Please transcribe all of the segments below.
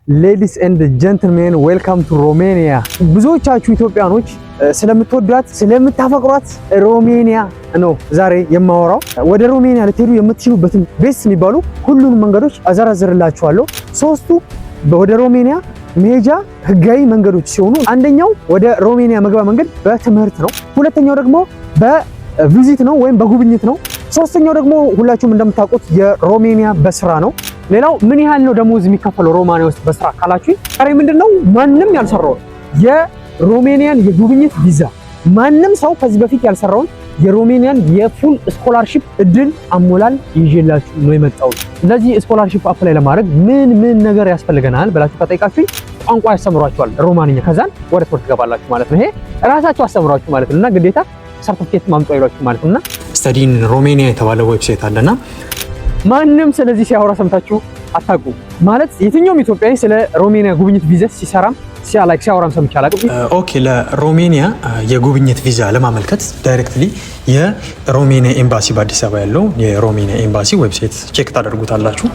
ሌዲስ ኤንድ ጀንትልሜን ዌልካም ቱ ሮሜኒያ። ብዙዎቻችሁ ኢትዮጵያኖች ስለምትወዷት ስለምታፈቅሯት ሮሜኒያ ነው ዛሬ የማወራው። ወደ ሮሜኒያ ልትሄዱ የምትችሉበትን ቤስት የሚባሉ ሁሉንም መንገዶች አዘረዝርላችኋለሁ። ሶስቱ ወደ ሮሜኒያ መሄጃ ህጋዊ መንገዶች ሲሆኑ አንደኛው ወደ ሮሜኒያ መግቢያ መንገድ በትምህርት ነው። ሁለተኛው ደግሞ በቪዚት ነው ወይም በጉብኝት ነው። ሶስተኛው ደግሞ ሁላችሁም እንደምታውቁት የሮሜኒያ በስራ ነው። ሌላው ምን ያህል ነው ደሞዝ የሚከፈለው ሮማኒያ ውስጥ በስራ ካላችሁ ዛሬ ምንድነው ማንም ያልሰራው የሮሜኒያን የጉብኝት ቪዛ ማንም ሰው ከዚህ በፊት ያልሰራውን የሮሜኒያን የፉል ስኮላርሺፕ እድል አሞላል ይዤላችሁ ነው የመጣሁት። ስለዚህ ስኮላርሺፕ አፕላይ ለማድረግ ምን ነገር ያስፈልገናል ብላችሁ ከጠይቃችሁኝ ቋንቋ ያስተምሯችኋል ሮማኒያ፣ ከዛን ወደ ትምህርት ትገባላችሁ ማለት ነው። ይሄ ራሳችሁ አስተምሯችሁ ማለት ነውና ግዴታ ሰርቲፊኬት ማምጣት ይሏችሁ ማለት ነውና ስተዲን ሮሜኒያ የተባለ ዌብሳይት አለና ማንም ስለዚህ ሲያወራ ሰምታችሁ አታውቁ ማለት የትኛውም ኢትዮጵያዊ ስለ ሮሜኒያ ጉብኝት ቪዛ ሲያወራም ሰምቼ አላውቅም። ኦኬ፣ ለሮሜኒያ የጉብኝት ቪዛ ለማመልከት ዳይሬክትሊ የሮሜኒያ ኤምባሲ በአዲስ አበባ ያለው የሮሜኒያ ኤምባሲ ዌብሳይት ቼክ ታደርጉታላችሁ።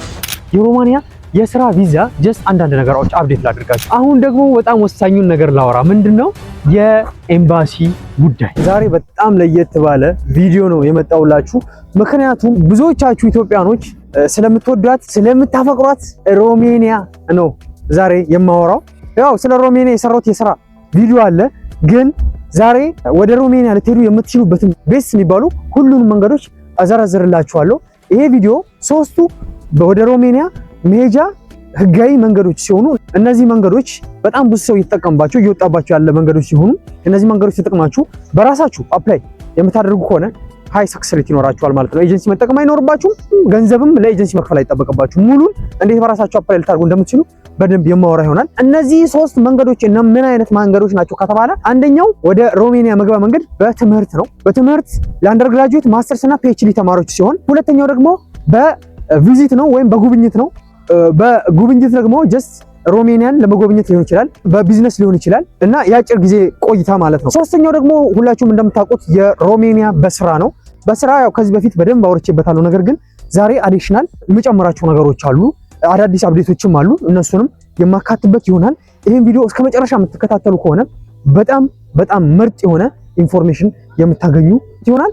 የሮማኒያ የስራ ቪዛ ጀስት አንዳንድ ነገሮች አፕዴት ላድርጋችሁ። አሁን ደግሞ በጣም ወሳኙን ነገር ላወራ። ምንድነው የኤምባሲ ጉዳይ። ዛሬ በጣም ለየት ባለ ቪዲዮ ነው የመጣውላችሁ። ምክንያቱም ብዙዎቻችሁ ኢትዮጵያኖች ስለምትወዷት ስለምታፈቅሯት ሮሜኒያ ነው ዛሬ የማወራው። ያው ስለ ሮሜኒያ የሰራሁት የስራ ቪዲዮ አለ፣ ግን ዛሬ ወደ ሮሜኒያ ልትሄዱ የምትችሉበትን ቤስት የሚባሉ ሁሉንም መንገዶች አዘረዝርላችኋለሁ። ይሄ ቪዲዮ ሶስቱ ወደ ሮሜኒያ መሄጃ ህጋዊ መንገዶች ሲሆኑ እነዚህ መንገዶች በጣም ብዙ ሰው እየተጠቀምባቸው እየወጣባቸው ያለ መንገዶች ሲሆኑ እነዚህ መንገዶች ተጠቅማችሁ በራሳችሁ አፕላይ የምታደርጉ ከሆነ ሃይ ሰክሰስ ሬት ይኖራችኋል ማለት ነው። ኤጀንሲ መጠቀም አይኖርባችሁም፣ ገንዘብም ለኤጀንሲ መክፈል አይጠበቅባችሁም። ሙሉን እንዴት በራሳችሁ አፕላይ ልታደርጉ እንደምትችሉ በደንብ የማወራ ይሆናል። እነዚህ ሶስት መንገዶች እና ምን አይነት መንገዶች ናቸው ከተባለ አንደኛው ወደ ሮሜኒያ መግቢያ መንገድ በትምህርት ነው። በትምህርት ለአንደር ግራጁዌት ማስተርስ እና ፒኤችዲ ተማሪዎች ሲሆን ሁለተኛው ደግሞ በቪዚት ነው ወይም በጉብኝት ነው። በጉብኝት ደግሞ ጀስት ሮሜኒያን ለመጎብኘት ሊሆን ይችላል፣ በቢዝነስ ሊሆን ይችላል እና የአጭር ጊዜ ቆይታ ማለት ነው። ሶስተኛው ደግሞ ሁላችሁም እንደምታውቁት የሮሜኒያ በስራ ነው። በስራ ያው ከዚህ በፊት በደንብ አውርቼበታለሁ። ነገር ግን ዛሬ አዲሽናል የምጨምራቸው ነገሮች አሉ፣ አዳዲስ አፕዴቶችም አሉ። እነሱንም የማካትበት ይሆናል። ይሄን ቪዲዮ እስከ መጨረሻ የምትከታተሉ ከሆነ በጣም ምርጥ የሆነ ኢንፎርሜሽን የምታገኙ ይሆናል።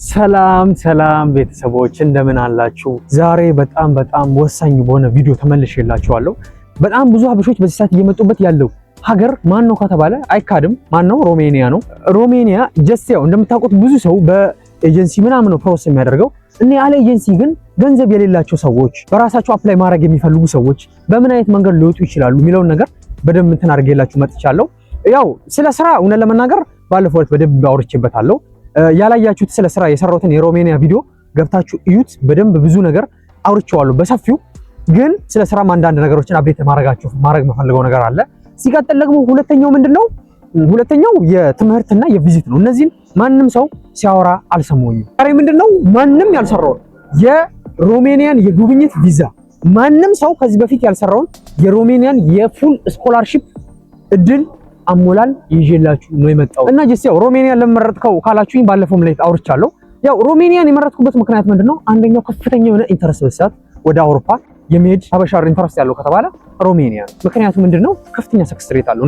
ሰላም ቤተሰቦች እንደምን አላችሁ? ዛሬ በጣም ወሳኝ በሆነ ቪዲዮ ተመልሼላችኋለሁ። በጣም ብዙ ሀበሾች በዚህ ሰዓት እየመጡበት ያለው ሀገር ማን ነው ከተባለ አይካድም፣ ማን ነው? ሮሜኒያ ነው። ሮሜኒያ ጀስት ያው እንደምታውቁት ብዙ ሰው በኤጀንሲ ምናምን ነው ፕሮሰስ የሚያደርገው። እኔ ያለ ኤጀንሲ ግን ገንዘብ የሌላቸው ሰዎች በራሳቸው አፕላይ ማድረግ የሚፈልጉ ሰዎች በምን አይነት መንገድ ሊወጡ ይችላሉ የሚለውን ነገር በደንብ እንትን አድርጌላችሁ መጥቻለሁ። ያው ስለ ስራ እውነት ለመናገር ባለፈው በደንብ አውርቼበታለሁ። ያላያችሁት ስለ ስራ የሰራሁትን የሮሜኒያ ቪዲዮ ገብታችሁ እዩት። በደንብ ብዙ ነገር አውርቼዋለሁ በሰፊው። ግን ስለ ስራም አንዳንድ ነገሮችን አፕዴት ማድረግ መፈልገው ነገር አለ። ሲቀጥል ደግሞ ሁለተኛው ምንድነው? ሁለተኛው የትምህርትና የቪዚት ነው። እነዚህን ማንም ሰው ሲያወራ አልሰማሁኝም። ዛሬ ምንድነው ማንም ያልሰራው የሮሜኒያን የጉብኝት ቪዛ ማንም ሰው ከዚህ በፊት ያልሰራውን የሮሜኒያን የፉል ስኮላርሺፕ እድል አሞላል ይዤላችሁ ነው የመጣው እና ጀስት ያው ሮሜኒያን ለመረጥከው ካላችሁኝ ባለፈውም ላይ አውርቻለሁ። ያው ሮሜኒያን የመረጥኩበት ምክንያት ምንድነው? አንደኛው ከፍተኛ የሆነ ኢንተረስት በሰዓት ወደ አውሮፓ የመሄድ ሀበሻር ኢንተረስት ያለው ከተባለ ሮሜኒያ ነው። ምክንያቱ ምንድነው? ከፍተኛ ሰክሰስ ሬት አለው።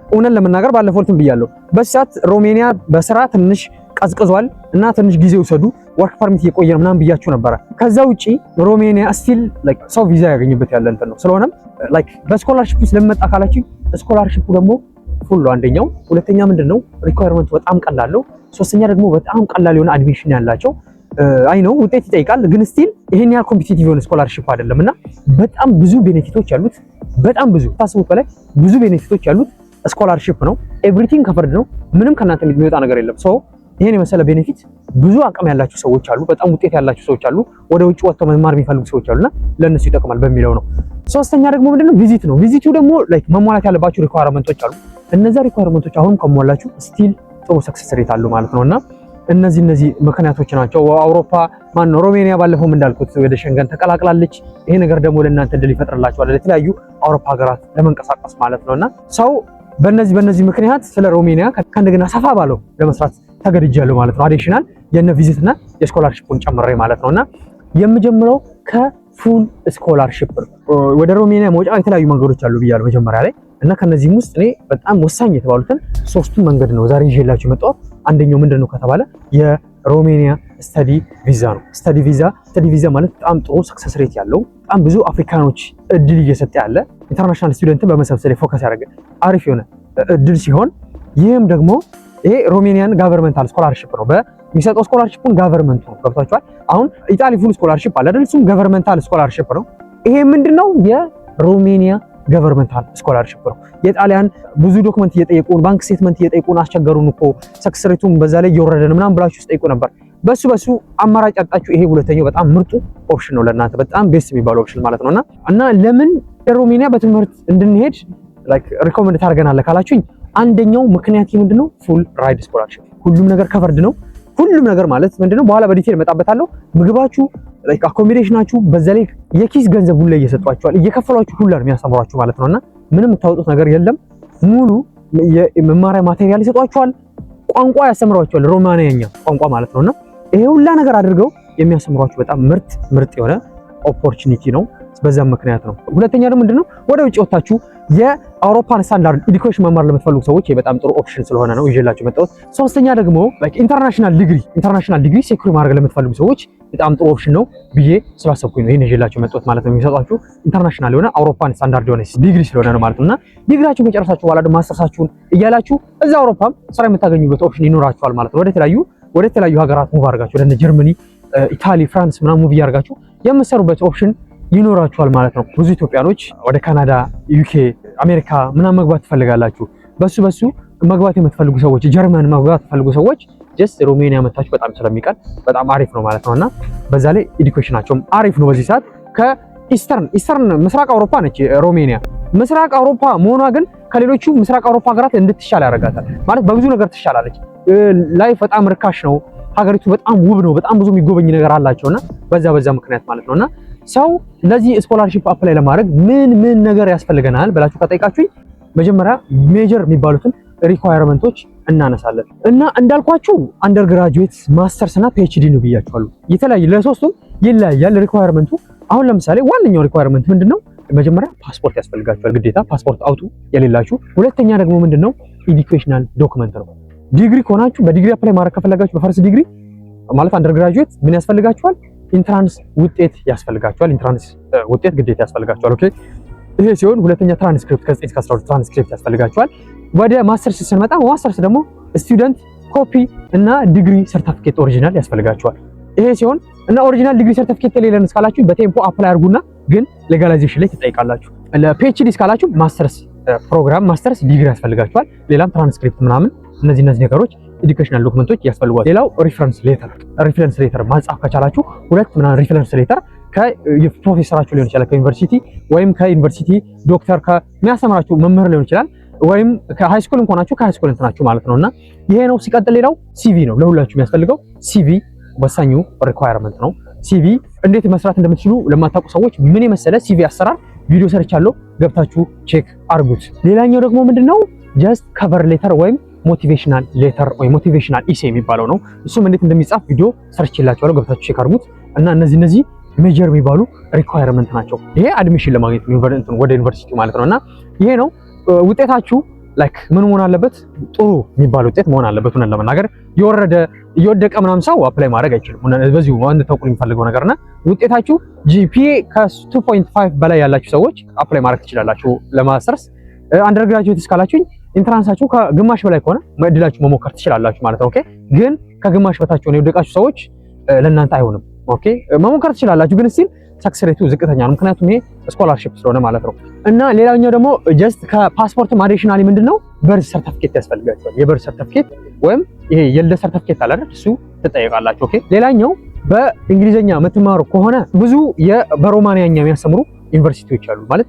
እውነት ለመናገር ባለፈው እንትን ብያለሁ። በሰዓት ሮሜኒያ በስራ ትንሽ ቀዝቅዟል እና ትንሽ ጊዜ ውሰዱ፣ ወርክ ፐርሚት እየቆየ ነው ምናምን ብያችሁ ነበረ። ከዛ ውጪ ሮሜኒያ ስቲል ላይክ ሰው ቪዛ ያገኝበት ያለ እንትን ነው። ስለሆነም ላይክ በስኮላርሺፕ ስለመጣ ካላችሁ ስኮላርሺፑ ደግሞ ፉል አንደኛው። ሁለተኛ ምንድነው ሪኳየርመንቱ በጣም ቀላል ነው። ሶስተኛ ደግሞ በጣም ቀላል የሆነ አድሚሽን ያላቸው አይ ነው ውጤት ይጠይቃል፣ ግን ስቲል ይሄን ያህል ኮምፒቲቲቭ የሆነ ስኮላርሺፕ አይደለምና በጣም ብዙ ቤኔፊቶች ያሉት በጣም ብዙ ታስቡት በላይ ብዙ ቤኔፊቶች ያሉት ስኮላርሺፕ ነው። ኤቭሪቲንግ ከፈርድ ነው። ምንም ከናንተ የሚወጣ ነገር የለም። ሶ ይሄን የመሰለ ቤኔፊት ብዙ አቅም ያላችሁ ሰዎች አሉ፣ በጣም ውጤት ያላችሁ ሰዎች አሉ፣ ወደ ውጭ ወጥተው መማር የሚፈልጉ ሰዎች አሉና ለነሱ ይጠቅማል በሚለው ነው። ሶስተኛ ደግሞ ምንድነው ቪዚት ነው። ቪዚቱ ደግሞ ላይክ መሟላት ያለባችሁ ሪኳየርመንቶች አሉ። እነዛ ሪኳየርመንቶች አሁን ከሟላችሁ ስቲል ጥሩ ሰክሰስ ሬት አለው ማለት ነውና እነዚህ ምክንያቶች ናቸው። አውሮፓ ማነው ሮሜኒያ ባለፈውም እንዳልኩት ወደ ሸንገን ተቀላቅላለች። ይሄ ነገር ደግሞ ለእናንተ እድል ይፈጥርላችኋል ለተለያዩ አውሮፓ ሀገራት ለመንቀሳቀስ ማለት ነውና ሰው በእነዚህ ምክንያት ስለ ሮሜኒያ ከእንደገና ሰፋ ባለው ለመስራት ተገድጃለሁ ማለት ነው። አዲሽናል የነ ቪዚት እና የስኮላርሺፑን ጨምሬ ማለት ነውና የምጀምረው ፉል ስኮላርሺፕ ነው። ወደ ሮሜኒያ መውጫ የተለያዩ መንገዶች አሉ ብያለሁ መጀመሪያ ላይ እና ከነዚህም ውስጥ እኔ በጣም ወሳኝ የተባሉትን ሶስቱን መንገድ ነው ዛሬ ይዤላችሁ የመጣሁት። አንደኛው ምንድነው ከተባለ የሮሜኒያ ስተዲ ቪዛ ነው። ስተዲ ቪዛ ማለት በጣም ጥሩ ሰክሰስ ሬት ያለው በጣም ብዙ አፍሪካኖች እድል እየሰጠ ያለ ኢንተርናሽናል ስቱደንትን በመሰብሰብ ፎከስ ያደረገ አሪፍ የሆነ እድል ሲሆን ይህም ደግሞ ይሄ ሮሜኒያን ጋቨርንመንታል ስኮላርሺፕ ነው። በሚሰጠው ስኮላርሺፑን ጋቨርንመንቱ ነው። ገብቷችኋል? አሁን ኢጣሊ ፉል ስኮላርሺፕ አለ አይደል? እሱም ጋቨርንመንታል ስኮላርሺፕ ነው። ይሄ ምንድነው የሮሜኒያ ጋቨርንመንታል ስኮላርሺፕ ነው። የጣሊያን ብዙ ዶክመንት እየጠየቁን ባንክ ስቴትመንት እየጠየቁን አስቸገሩን እኮ ሰክሰስ ሬቱን በዛ ላይ እየወረደ ነው ምናምን ብላችሁ ጠይቁ ነበር። በሱ አማራጭ አጣችሁ። ይሄ ሁለተኛው በጣም ምርጡ ኦፕሽን ነው ለእናንተ በጣም ቤስት የሚባለው ኦፕሽን ማለት ነውና እና ለምን ሮሜኒያ በትምህርት እንድንሄድ ላይክ ሪኮመንድ ታደርገናለህ ካላችሁኝ አንደኛው ምክንያት ምንድነው ፉል ራይድ ስኮላርሺፕ። ሁሉም ነገር ከቨርድ ነው። ሁሉም ነገር ማለት ምንድነው በኋላ በዲቴል እመጣበታለሁ። ምግባችሁ ላይክ አኮሞዴሽናችሁ በዛ ላይ የኪስ ገንዘብ ሁሉ እየሰጧችኋል እየከፈሏችሁ ሁሉ ነው የሚያስተምሯችሁ ማለት ነውና ምንም የምታወጡት ነገር የለም። ሙሉ የመማሪያ ማቴሪያል ይሰጧችኋል። ቋንቋ ያስተምሯችኋል ሮማኒያኛ ቋንቋ ማለት ነውና ይሄ ሁላ ነገር አድርገው የሚያስተምሯችሁ በጣም ምርጥ የሆነ ኦፖርቹኒቲ ነው። በዛም ምክንያት ነው። ሁለተኛ ደግሞ ምንድነው ወደ ውጭ ወጣችሁ የአውሮፓን ስታንዳርድ ኤዱኬሽን መማር ለምትፈልጉ ሰዎች በጣም ጥሩ ኦፕሽን ስለሆነ ነው ይዤላችሁ መጣሁት። ሶስተኛ ደግሞ ላይክ ኢንተርናሽናል ዲግሪ ሴኩር ማድረግ ለምትፈልጉ ሰዎች በጣም ጥሩ ኦፕሽን ነው ብዬ ስላሰብኩኝ ነው ይሄን ይዤላችሁ መጣሁት ማለት ነው። የሚሰጧችሁ ኢንተርናሽናል የሆነ አውሮፓን ስታንዳርድ የሆነ ዲግሪ ስለሆነ ነው ማለት ነውና ዲግሪያችሁን ከጨረሳችሁ በኋላ ደግሞ ማስተርሳችሁን እያላችሁ እዛ አውሮፓም ስራ የምታገኙበት ኦፕሽን ይኖራችኋል ማለት ነው። ወደ ተለያዩ ሀገራት ሙቭ አድርጋችሁ ወደ ጀርመኒ፣ ኢታሊ፣ ፍራንስ ምናምን ሙቭ ያርጋችሁ የምትሰሩበት ኦፕሽን ይኖራችኋል ማለት ነው። ብዙ ኢትዮጵያኖች ወደ ካናዳ፣ ዩኬ፣ አሜሪካ ምናምን መግባት ትፈልጋላችሁ። በሱ መግባት የምትፈልጉ ሰዎች ጀርመን መግባት ትፈልጉ ሰዎች ጀስት ሮሜኒያ መታችሁ በጣም ስለሚቀል በጣም አሪፍ ነው ማለት ነውና በዛ ላይ ኤዱኬሽናቸውም አሪፍ ነው። በዚህ ሰዓት ከኢስተርን ምስራቅ አውሮፓ ነች ሮሜኒያ። ምስራቅ አውሮፓ መሆኗ ግን ከሌሎቹ ምስራቅ አውሮፓ ሀገራት እንድትሻል ያደርጋታል ማለት በብዙ ነገር ትሻላለች። ላይፍ በጣም ርካሽ ነው። ሀገሪቱ በጣም ውብ ነው። በጣም ብዙ የሚጎበኝ ነገር አላቸውና በዛ ምክንያት ማለት ነውና ሰው ለዚህ ስኮላርሺፕ አፕላይ ለማድረግ ምን ነገር ያስፈልገናል ብላችሁ ከጠይቃችሁኝ መጀመሪያ ሜጀር የሚባሉትን ሪኳየርመንቶች እናነሳለን እና እንዳልኳችሁ አንደርግራጁዌት፣ ማስተርስ እና ፒኤችዲ ነው ብያችኋለሁ። የተለያየ ለሶስቱም ይለያያል ሪኳየርመንቱ። አሁን ለምሳሌ ዋነኛው ሪኳየርመንት ምንድነው? መጀመሪያ ፓስፖርት ያስፈልጋችኋል ግዴታ ፓስፖርት አውጡ የሌላችሁ። ሁለተኛ ደግሞ ምንድነው? ኤዱኬሽናል ዶክመንት ነው። ዲግሪ ከሆናችሁ በዲግሪ አፕላይ ማድረግ ከፈለጋችሁ በፈርስት ዲግሪ ማለት አንደርግራጁዌት ምን ያስፈልጋችኋል? ኢንትራንስ ውጤት ያስፈልጋችኋል። ኢንትራንስ ውጤት ግዴታ ያስፈልጋችኋል። ኦኬ ይሄ ሲሆን ሁለተኛ ትራንስክሪፕት ከ9 እስከ 12 ትራንስክሪፕት ያስፈልጋችኋል። ወደ ማስተርስ ስንመጣ ማስተርስ ደግሞ ስቱደንት ኮፒ እና ዲግሪ ሰርቲፊኬት ኦሪጂናል ያስፈልጋችኋል። ይሄ ሲሆን እና ኦሪጂናል ዲግሪ ሰርቲፊኬት የሌለን እስካላችሁ በቴምፖ አፕላይ አድርጉና ግን ሌጋላይዜሽን ላይ ትጠይቃላችሁ። ለፒኤችዲ እስካላችሁ ማስተርስ ፕሮግራም ማስተርስ ዲግሪ ያስፈልጋችኋል። ሌላም ትራንስክሪፕት ምናምን እነዚህ ነገሮች ኤዱኬሽናል ዶክመንቶች ያስፈልጓል። ሌላው ሪፈረንስ ሌተር ማጻፍ ከቻላችሁ ሁለት ምናምን ሪፈረንስ ሌተር ከፕሮፌሰራችሁ ሊሆን ይችላል ከዩኒቨርሲቲ ወይም ከዩኒቨርሲቲ ዶክተር ከሚያስተምራችሁ መምህር ሊሆን ይችላል ወይም ከሃይስኩል እንኳናችሁ ከሃይስኩል እንትናችሁ ማለት ነውና ይሄ ነው። ሲቀጥል ሌላው ሲቪ ነው። ለሁላችሁ የሚያስፈልገው ሲቪ ወሳኙ ሪኳየርመንት ነው። ሲቪ እንዴት መስራት እንደምትችሉ ለማታውቁ ሰዎች ምን የመሰለ ሲቪ አሰራር ቪዲዮ ሰርቻለሁ፣ ገብታችሁ ቼክ አድርጉት። ሌላኛው ደግሞ ምንድነው ጀስት ከቨር ሌተር ወይም ሞቲቬሽናል ሌተር ወይ ሞቲቬሽናል ኢሴ የሚባለው ነው። እሱም እንዴት እንደሚጻፍ ቪዲዮ ሰርችላችኋለሁ፣ ገብታችሁ ቼክ አድርጉት እና እነዚህ ሜጀር የሚባሉ ሪኳየርመንት ናቸው። ይሄ አድሚሽን ለማግኘት ወደ ዩኒቨርሲቲ ማለት ነውና ይሄ ነው ውጤታችሁ። ላይክ ምን መሆን አለበት? ጥሩ የሚባል ውጤት መሆን አለበት። ሆነን ለመናገር የወደቀ ምናምን ሰው አፕላይ ማድረግ አይችልም። በዚሁ አንድ ተውቁ የሚፈልገው ነገርና ውጤታችሁ ጂፒኤ ከ2.5 በላይ ያላችሁ ሰዎች አፕላይ ማድረግ ትችላላችሁ ለማስተርስ። አንደርግራጁዌት እስካላችሁኝ ኢንትራንሳችሁ ከግማሽ በላይ ከሆነ እድላችሁ መሞከር ትችላላችሁ ማለት ነው። ኦኬ ግን ከግማሽ በታች ሆነ የወደቃችሁ ሰዎች ለእናንተ አይሆንም። ኦኬ መሞከር ትችላላችሁ ግን ስቲል ሰክሰስ ሬቱ ዝቅተኛ ነው፣ ምክንያቱም ይሄ ስኮላርሺፕ ስለሆነ ማለት ነው። እና ሌላኛው ደግሞ ጀስት ከፓስፖርት አዲሽናሊ ምንድነው በርዝ ሰርቲፊኬት ያስፈልጋችኋል። የበርዝ ሰርቲፊኬት ወይም ይሄ የልደት ሰርቲፊኬት አለ አይደል? እሱ ትጠይቃላችሁ። ኦኬ ሌላኛው በእንግሊዘኛ የምትማሩ ከሆነ ብዙ በሮማንያኛ የሚያስተምሩ ዩኒቨርሲቲዎች አሉ ማለት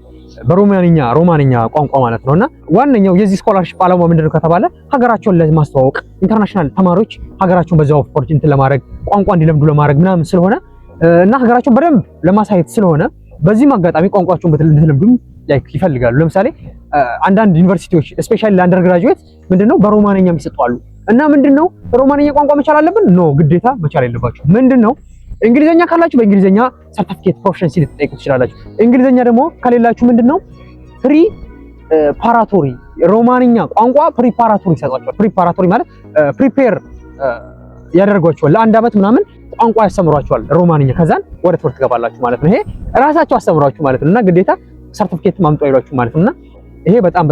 ሮማንኛ ቋንቋ ማለት ነውና ዋነኛው የዚህ ስኮላርሺፕ ዓላማ ምንድነው ከተባለ ሀገራቸውን ለማስተዋወቅ ኢንተርናሽናል ተማሪዎች ሀገራቸውን በዛው ኦፖርቹኒቲ ለማድረግ ቋንቋ እንዲለምዱ ለማድረግ ምናምን ስለሆነ እና ሀገራቸውን በደንብ ለማሳየት ስለሆነ በዚህም አጋጣሚ ቋንቋቸውን እንድትለምዱ ይፈልጋሉ። ለምሳሌ አንዳንድ ዩኒቨርሲቲዎች ስፔሻሊ ለአንደርግራጁዌት ምንድነው በሮማንኛ የሚሰጡ አሉ እና ምንድነው ሮማንኛ ቋንቋ መቻል አለብን? ኖ ግዴታ መቻል የለባችሁ። ምንድነው እንግሊዘኛ ካላችሁ በእንግሊዘኛ ሰርቲፊኬት ፕሮፊሸንሲ ልትጠይቁ ትችላላችሁ። እንግሊዘኛ ደግሞ ከሌላችሁ ምንድነው ፕሪፓራቶሪ ሮማንኛ ቋንቋ ፕሪፓራቶሪ ይሰጧቸዋል። ፕሪፓራቶሪ ማለት ፕሪፔር ያደርጓቸዋል ለአንድ አመት ምናምን ቋንቋ ያስተምሯቸዋል ሮማንኛ። ከዛን ወደ ትምህርት ትገባላችሁ ማለት ነው። ይሄ ራሳቸው አስተምሯችሁ ማለት ነውና ግዴታ ሰርቲፊኬት ማምጡ አይሏችሁ ማለት ነውና ይሄ በጣም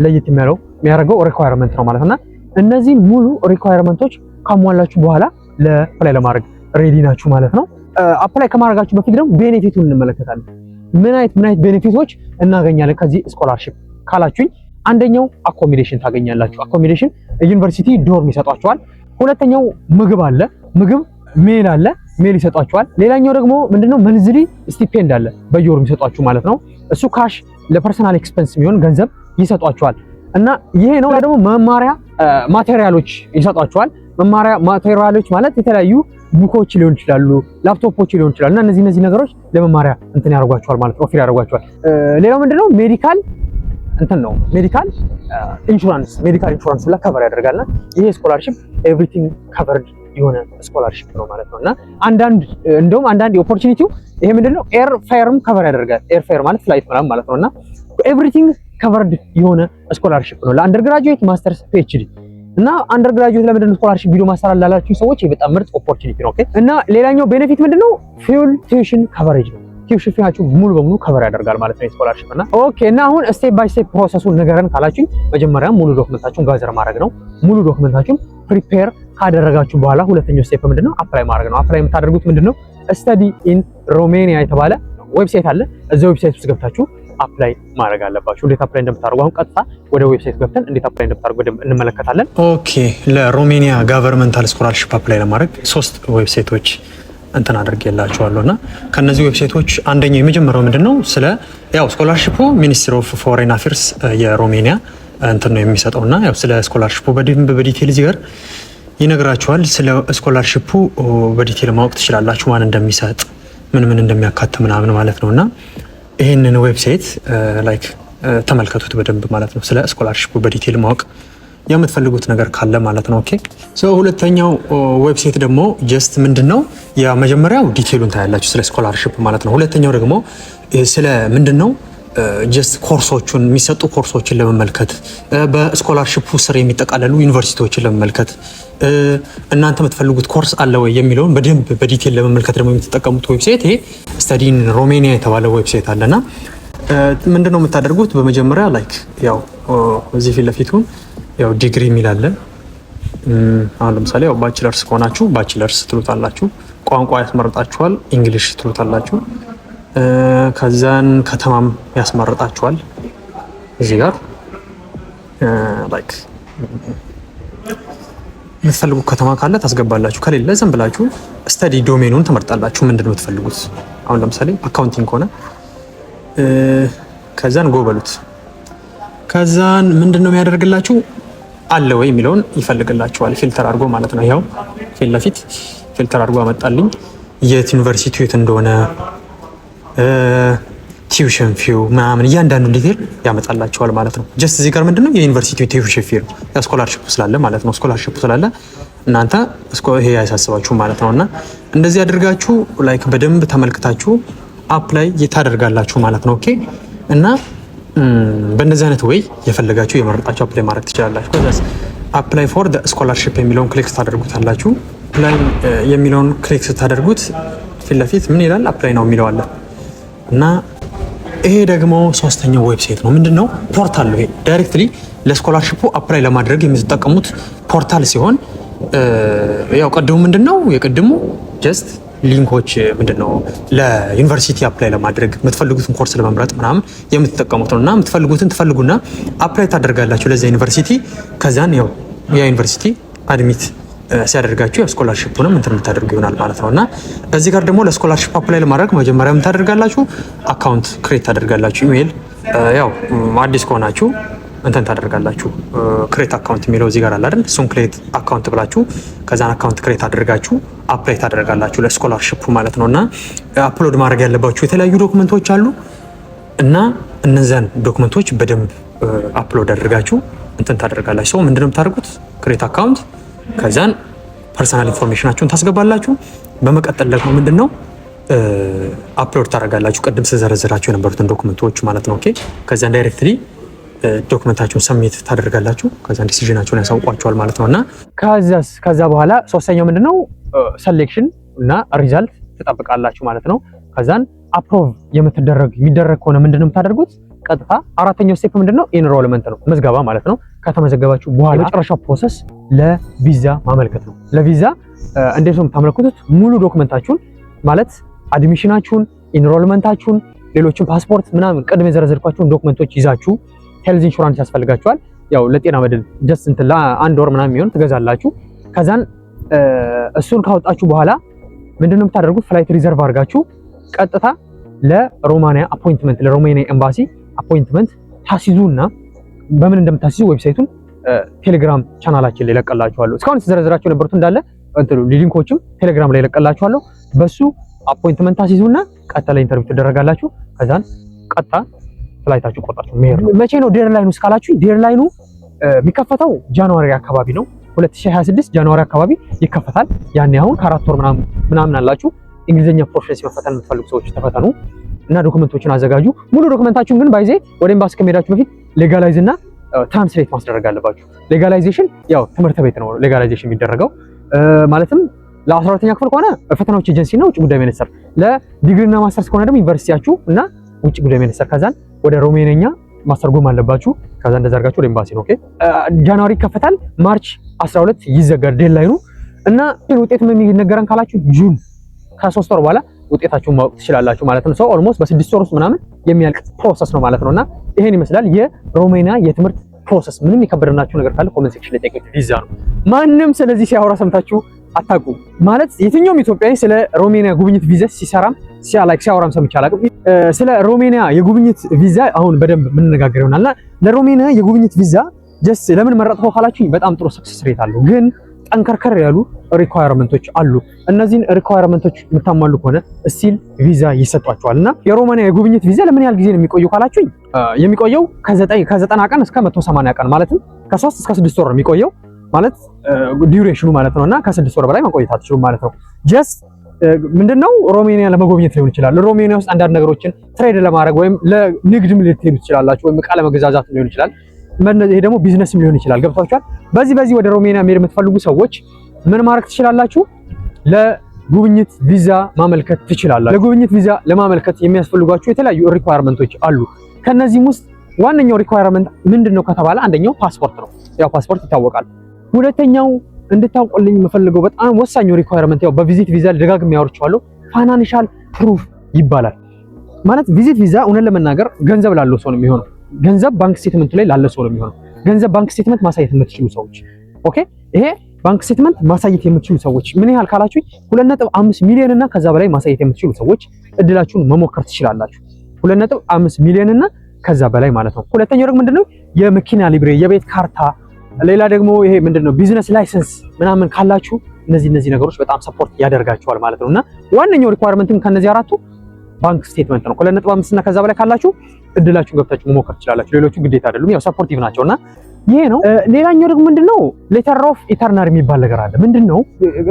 ለየት የሚያደርገው ሪኳየርመንት ነው ማለት ነውና እነዚህን ሙሉ ሪኳየርመንቶች ካሟላችሁ በኋላ ለአፕላይ ለማድረግ ሬዲ ናችሁ ማለት ነው። አፕላይ ከማድረጋችሁ በፊት ደግሞ ቤኔፊቱን እንመለከታለን። ምን አይነት ቤኔፊቶች እናገኛለን ከዚህ ስኮላርሺፕ ካላችሁኝ፣ አንደኛው አኮሞዴሽን ታገኛላችሁ። አኮሞዴሽን ዩኒቨርሲቲ ዶርም ይሰጧችኋል። ሁለተኛው ምግብ አለ፣ ምግብ ሜል አለ፣ ሜል ይሰጧችኋል። ሌላኛው ደግሞ ምንድነው መንዝሊ ስቲፔንድ አለ በየወሩ ይሰጧችሁ ማለት ነው። እሱ ካሽ ለፐርሰናል ኤክስፔንስ የሚሆን ገንዘብ ይሰጧችኋል እና ይሄ ነው ደግሞ መማሪያ ማቴሪያሎች ይሰጧችኋል። መማሪያ ማቴሪያሎች ማለት የተለያዩ ቡኮች ሊሆን ይችላሉ፣ ላፕቶፖች ሊሆን ይችላሉ እና እነዚህ ነገሮች ለመማሪያ እንትን ያደርጓችኋል ማለት ነው፣ ኦፊር ያደርጓችኋል። ሌላው ምንድነው ሜዲካል ሜዲካል ኢንሹራንስ ሁላ ከቨር ያደርጋልና ይሄ ስኮላርሺፕ ኤቭሪቲንግ ከቨርድ የሆነ ስኮላርሺፕ ነው ማለት ነው እና አንዳንድ ኦፖርቹኒቲው ይሄ ምንድነው ኤር ፌርም ከቨር ያደርጋል። ኤር ፌር ማለት ፍላይት ምናምን ማለት ነውና ኤቭሪቲንግ ከቨርድ የሆነ ስኮላርሺፕ ነው ለአንደር ግራጁዌት፣ ማስተርስ፣ ፒኤችዲ እና አንደር ግራጁዌት ለምንድነው ስኮላርሺፕ ቪዲዮ ማሰራ ላላችሁ ሰዎች ይሄ በጣም ምርጥ ኦፖርቹኒቲ ነው። ኦኬ እና ሌላኛው ቤኔፊት ምንድነው ፊውል ቲዩሽን ከቨሬጅ ነው። ቲዩሽን ፊያችሁ ሙሉ በሙሉ ከቨር ያደርጋል ማለት ነው ስኮላርሺፕ እና ኦኬ እና አሁን ስቴፕ ባይ ስቴፕ ፕሮሰሱን ንገረን ካላችሁኝ መጀመሪያ ሙሉ ዶክመንታችሁን ጋዘር ማድረግ ነው። ሙሉ ዶክመንታችሁን ፕሪፔር ካደረጋችሁ በኋላ ሁለተኛው ስቴፕ ምንድነው አፕላይ ማድረግ ነው። አፕላይ የምታደርጉት ምንድነው ስታዲ ኢን ሮሜኒያ የተባለ ዌብሳይት አለ። እዛ ዌብሳይት ውስጥ ገብታችሁ አፕላይ ማድረግ አለባችሁ። እንዴት አፕላይ እንደምታደርጉ አሁን ቀጥታ ወደ ዌብሳይት ገብተን እንዴት አፕላይ እንደምታደርጉ እንመለከታለን። ኦኬ ለሮሜኒያ ጋቨርንመንታል ስኮላርሺፕ አፕላይ ለማድረግ 3 ዌብሳይቶች እንትን አድርጌላችኋለሁና ከነዚህ ዌብሳይቶች አንደኛው የመጀመሪያው ምንድነው ስለ ስኮላርሺፑ ሚኒስትሪ ኦፍ ፎሬን አፌርስ የሮሜኒያ እንትን ነው የሚሰጠውና ስለ ስኮላርሺፑ በደንብ በዲቴል እዚህ ጋር ይነግራችኋል። ስለ ስኮላርሺፑ በዲቴል ማወቅ ትችላላችሁ፣ ማን እንደሚሰጥ ምን እንደሚያካትት ምናምን ማለት ነውና ይሄንን ዌብሳይት ተመልከቱት በደንብ ማለት ነው። ስለ ስኮላርሺፑ በዲቴል ማወቅ የምትፈልጉት ነገር ካለ ማለት ነው። ኦኬ ሁለተኛው ዌብሳይት ደግሞ ጀስት ምንድነው መጀመሪያው ዲቴሉን ታያላችሁ ስለ ስኮላርሺፕ ማለት ነው። ሁለተኛው ደግሞ ስለ ምንድነው ጀስት ኮርሶቹን የሚሰጡ ኮርሶችን ለመመልከት በስኮላርሺፑ ስር የሚጠቃለሉ ዩኒቨርሲቲዎችን ለመመልከት እናንተ የምትፈልጉት ኮርስ አለ ወይ የሚለውን በደንብ በዲቴል ለመመልከት ደግሞ የምትጠቀሙት ዌብሳይት ይሄ ስታዲ ኢን ሮሜኒያ የተባለ ዌብሳይት አለና ምንድነው የምታደርጉት በመጀመሪያ እዚህ ፊት ለፊቱን ዲግሪ የሚል አለ። አሁን ለምሳሌ ባችለርስ ከሆናችሁ ባችለርስ ትሉታላችሁ፣ ቋንቋ ያስመርጣችኋል፣ እንግሊሽ ትሉታላችሁ። ከዛን ከተማም ያስመርጣችኋል። እዚህ ጋር የምትፈልጉት ከተማ ካለ ታስገባላችሁ፣ ከሌለ ዝም ብላችሁ ስተዲ ዶሜኑን ትመርጣላችሁ። ምንድነው የምትፈልጉት? አሁን ለምሳሌ አካውንቲንግ ከሆነ ከዛን ጎበሉት። ከዛን ምንድነው የሚያደርግላችሁ አለ ወይ የሚለውን ይፈልግላችኋል፣ ፊልተር አድርጎ ማለት ነው። ይሄው ፊት ለፊት ፊልተር አድርጎ አመጣልኝ የት ዩኒቨርሲቲው የት እንደሆነ ቲዩሽን ፊው ምናምን እያንዳንዱ ዲቴል ያመጣላችኋል ማለት ነው። ጀስት እዚህ ጋር ምንድነው የዩኒቨርሲቲው ቲዩሽን ፊው ስኮላርሺፕ ስላለ ማለት ነው። ስኮላርሺፕ ስላለ እናንተ ይሄ ያሳስባችሁ ማለት ነውና እንደዚህ አድርጋችሁ በደንብ ተመልክታችሁ አፕላይ ታደርጋላችሁ ማለት ነው። ኦኬ እና በእንደዚህ አይነት ወይ የፈለጋችሁ የመረጣችሁ አፕላይ ማድረግ ትችላላችሁ። ከዛስ አፕላይ ፎር ዘ ስኮላርሺፕ የሚለውን ክሊክ ታደርጉታላችሁ። አፕላይ የሚለውን ክሊክ ስታደርጉት ፊት ለፊት ምን ይላል? አፕላይ ነው የሚለው አለ እና ይሄ ደግሞ ሶስተኛው ዌብሳይት ነው። ምንድነው? ፖርታል ነው። ይሄ ዳይሬክትሊ ለስኮላርሺፑ አፕላይ ለማድረግ የምትጠቀሙት ፖርታል ሲሆን ቅድሙ ምንድነው የቅድሙ ጀስት ሊንኮች ምንድነው ለዩኒቨርሲቲ አፕላይ ለማድረግ የምትፈልጉትን ኮርስ ለመምረጥ ምናምን የምትጠቀሙት ነውና የምትፈልጉትን ትፈልጉና አፕላይ ታደርጋላችሁ ለዛ ዩኒቨርሲቲ። ከዛን ያ ዩኒቨርሲቲ አድሚት ሲያደርጋችሁ ስኮላርሺፑንም እንትን የምታደርጉ ይሆናል ማለት ነውና እዚህ ጋር ደግሞ ለስኮላርሺፕ አፕላይ ለማድረግ መጀመሪያ ምን ታደርጋላችሁ? አካውንት ክሬት ታደርጋላችሁ። ኢሜል አዲስ ከሆናችሁ እንትን ታደርጋላችሁ። ክሬት አካውንት የሚለው እዚህ ጋር አለ አይደል? እሱን ክሬት አካውንት ብላችሁ ከዛን አካውንት ክሬት አድርጋችሁ አፕላይ ታደርጋላችሁ ለስኮላርሺፑ ማለት ነውና አፕሎድ ማድረግ ያለባችሁ የተለያዩ ዶክመንቶች አሉ እና እነዛን ዶክመንቶች በደንብ አፕሎድ አድርጋችሁ እንትን ታደርጋላችሁ። ምንድነው የምታደርጉት? ክሬት አካውንት ከዛን ፐርሰናል ኢንፎርሜሽናችሁን ታስገባላችሁ። በመቀጠል ደግሞ ምንድነው አፕሎድ ታደርጋላችሁ ቅድም ስዘረዝራችሁ የነበሩትን ዶክመንቶች ማለት ነው። ኦኬ ከዛ ዳይሬክትሊ ዶክመንታችሁን ሰብሚት ታደርጋላችሁ። ከዛ ዲሲዥናችሁን ያሳውቋችኋል ማለት ነውና ከዛ በኋላ ሶስተኛው ምንድነው ሴሌክሽን እና ሪዛልት ትጠብቃላችሁ ማለት ነው። ከዛን አፕሮቭ የሚደረግ ከሆነ ምንድነው የምታደርጉት? ቀጥታ አራተኛው ስቴፕ ምንድነው ኢንሮልመንት ነው፣ ምዝገባ ማለት ነው። ከተመዘገባችሁ በኋላ የመጨረሻው ፕሮሰስ ለቪዛ ማመልከት ነው። ለቪዛ እንዴት ነው የምታመለክቱት? ሙሉ ዶክመንታችሁን ማለት አድሚሽናችሁን፣ ኢንሮልመንታችሁን፣ ሌሎችን ፓስፖርት ምናምን ቅድም የዘረዘርኳችሁን ዶክመንቶች ይዛችሁ ሄልዝ ኢንሹራንስ ያስፈልጋችኋል። ያው ለጤና መድን ጀስት እንትን ለአንድ ወር ምናምን የሚሆን ትገዛላችሁ። ከዛን እሱን ካወጣችሁ በኋላ ምንድነው የምታደርጉት? ፍላይት ሪዘርቭ አድርጋችሁ ቀጥታ ለሮማኒያ አፖይንትመንት ለሮማኒያ ኤምባሲ አፖይንትመንት ታሲዙና በምን እንደምታሲዙ ዌብሳይቱን ቴሌግራም ቻናላችን ላይ ለቀላችኋለሁ። እስካሁን ተዘረዝራችሁ ነበሩት እንዳለ እንትሉ ሊንኮችም ቴሌግራም ላይ ለቀላችኋለሁ። በሱ አፖይንትመንት ታሲዙና ቀጥታ ላይ ኢንተርቪው ትደረጋላችሁ። ከዛን ቀጥታ ፍላይታችሁ ቆርጣችሁ መሄድ ነው። መቼ ነው ዴድላይኑ እስካላችሁ፣ ዴድላይኑ የሚከፈተው ጃንዋሪ አካባቢ ነው። 2026 ጃንዋሪ አካባቢ ይከፈታል። ያኔ አሁን ከአራት ወር ምናምን አላችሁ። እንግሊዝኛ ፕሮፌሽን መፈተን የምትፈልጉ ሰዎች ተፈተኑ እና ዶክመንቶችን አዘጋጁ። ሙሉ ዶክመንታችሁን ግን ባይዜ ወደ ኤምባሲ ከመሄዳችሁ በፊት ሌጋላይዝ እና ትራንስሌት ማስደረግ አለባችሁ። ሌጋላይዜሽን ያው ትምህርት ቤት ነው ሌጋላይዜሽን የሚደረገው ማለትም ለ12ኛ ክፍል ከሆነ ፈተናዎች ኤጀንሲ እና ውጭ ጉዳይ ሚኒስቴር፣ ለዲግሪና ማስተርስ ከሆነ ደግሞ ዩኒቨርሲቲያችሁ እና ውጭ ጉዳይ ሚኒስቴር። ከዛን ወደ ሮሜኒኛ ማስተርጎም አለባችሁ። ከዛ እንደዛ አድርጋችሁ ወደ ኤምባሲ ነው። ኦኬ ጃንዋሪ ይከፈታል። ማርች 12 ይዘጋል ዴድላይኑ እና ውጤት ምን ይነገራን ካላችሁ ጁን ከ3 ወር በኋላ ውጤታችሁን ማወቅ ትችላላችሁ ማለት ነው። ሰው ኦልሞስት በ6 ወር ውስጥ ምናምን የሚያልቅ ፕሮሰስ ነው ማለት ነውና ይሄን ይመስላል የሮሜኒያ የትምህርት ፕሮሰስ። ምንም የከበደናችሁ ነገር ካለ ኮሜንት ሴክሽን ላይ ጠይቁት። ቪዛ ነው። ማንም ስለዚህ ሲያወራ ሰምታችሁ አታውቁም ማለት የትኛውም ኢትዮጵያዊ ስለ ሮሜኒያ ጉብኝት ቪዛ ሲያወራም ሰምቼ አላውቅም። ስለ ሮሜኒያ የጉብኝት ቪዛ አሁን በደንብ የምንነጋገር ይሆናልና ለሮሜኒያ የጉብኝት ቪዛ ጀስት ለምን መረጥከው ካላችሁ በጣም ጥሩ ሰክሰስ ሬት አለው፣ ግን ጠንከርከር ያሉ ሪኳየርመንቶች አሉ። እነዚህን ሪኳየርመንቶች የምታሟሉ ከሆነ ስቲል ቪዛ ይሰጧቸዋልና የሮማኒያ የጉብኝት ቪዛ ለምን ያህል ጊዜ ነው የሚቆየው ካላችሁ የሚቆየው ከ90 ቀን እስከ 180 ቀን ማለትም ከ3 እስከ 6 ወር ነው የሚቆየው ማለት ዲዩሬሽኑ ማለት ነውና ከ6 ወር በላይ መቆየት አትችሉም ማለት ነው። ጀስት ምንድነው ሮሜኒያ ለመጎብኘት ሊሆን ይችላል። ሮሜኒያ ውስጥ አንዳንድ ነገሮችን ትሬድ ለማድረግ ወይም ለንግድም ልትሄዱ ትችላላችሁ፣ ወይም ዕቃ ለመገዛዛት ሊሆን ይችላል። ይሄ ደግሞ ቢዝነስም ሊሆን ይችላል። ገብታችኋል? በዚህ ወደ ሮሜኒያ መሄድ የምትፈልጉ ሰዎች ምን ማድረግ ትችላላችሁ? ለጉብኝት ቪዛ ማመልከት ትችላላችሁ። ለጉብኝት ቪዛ ለማመልከት የሚያስፈልጓችሁ የተለያዩ ሪኳየርመንቶች አሉ። ከነዚህም ውስጥ ዋነኛው ሪኳየርመንት ምንድነው ከተባለ አንደኛው ፓስፖርት ነው። ያው ፓስፖርት ይታወቃል። ሁለተኛው እንድታውቁልኝ የምፈልገው በጣም ወሳኙ ሪኳየርመንት ያው በቪዚት ቪዛ ደጋግሜ ያወርቻለሁ፣ ፋይናንሻል ፕሩፍ ይባላል። ማለት ቪዚት ቪዛ እውነት ለመናገር ገንዘብ ላለው ሰው ነው የሚሆነው። ገንዘብ ባንክ ስቴትመንቱ ላይ ላለ ሰው ነው የሚሆነው። ገንዘብ ባንክ ስቴትመንት ማሳየት የምትችሉ ሰዎች ኦኬ። ይሄ ባንክ ስቴትመንት ማሳየት የምትችሉ ሰዎች ምን ያህል ካላችሁ 2.5 ሚሊዮን እና ከዛ በላይ ማሳየት የምትችሉ ሰዎች እድላችሁን መሞከር ትችላላችሁ። 2.5 ሚሊዮን እና ከዛ በላይ ማለት ነው። ሁለተኛው ደግሞ ምንድነው የመኪና ሊብሬ፣ የቤት ካርታ፣ ሌላ ደግሞ ይሄ ምንድነው ቢዝነስ ላይሰንስ ምናምን ካላችሁ እነዚህ ነገሮች በጣም ሰፖርት ያደርጋቸዋል ማለት ነውና ዋነኛው ሪኳየርመንትም ከነዚህ አራቱ ባንክ ስቴትመንት ነው። 2.5 እና ከዛ በላይ ካላችሁ እድላችሁን ገብታችሁ መሞከር ትችላላችሁ። ሌሎቹ ግዴታ አይደሉም፣ ያው ሰፖርቲቭ ናቸውና ይሄ ነው። ሌላኛው ደግሞ ምንድነው ሌተር ኦፍ ኢተርናሪ የሚባል ነገር አለ። ምንድነው